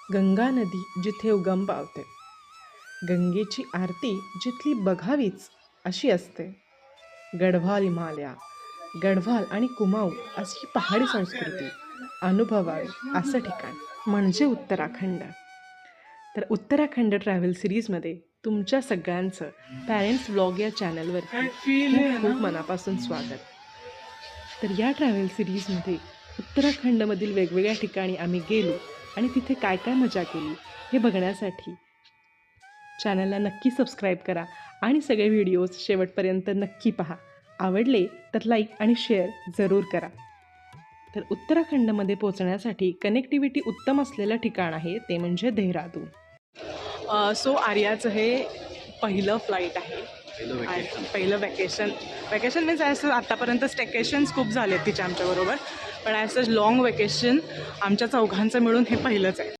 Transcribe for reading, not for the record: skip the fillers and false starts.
गंगा नदी जिथे उगम पावते, गंगेची आरती जिथली बघावीच अशी असते. गढवाल हिमालया, गढवाल आणि कुमाऊ अशी पहाडी संस्कृती अनुभवावी असं ठिकाण म्हणजे उत्तराखंड. तर उत्तराखंड ट्रॅव्हल सिरीजमध्ये तुमच्या सगळ्यांचं पॅरेंट्स व्लॉग या चॅनलवर खूप खूप मनापासून स्वागत. तर या ट्रॅव्हल सिरीजमध्ये उत्तराखंडमधील वेगवेगळ्या ठिकाणी आम्ही गेलो आणि तिथे काय काय मजा केली हे बघण्यासाठी चॅनलला नक्की सबस्क्राईब करा आणि सगळे व्हिडिओज शेवटपर्यंत नक्की पहा. आवडले तर लाईक आणि शेअर जरूर करा. तर उत्तराखंडमध्ये पोहोचण्यासाठी कनेक्टिव्हिटी उत्तम असलेलं ठिकाण आहे ते म्हणजे देहरादून. सो आर्याचं हे पहिलं फ्लाईट आहे, पहिलं वॅकेशन मीन्स असं आतापर्यंत स्टेकेशन्स खूप झाले आहेत तिच्या आमच्याबरोबर, पण ॲज अ लाँग वॅकेशन आमच्या चौघांचं मिळून हे पहिलंच आहे.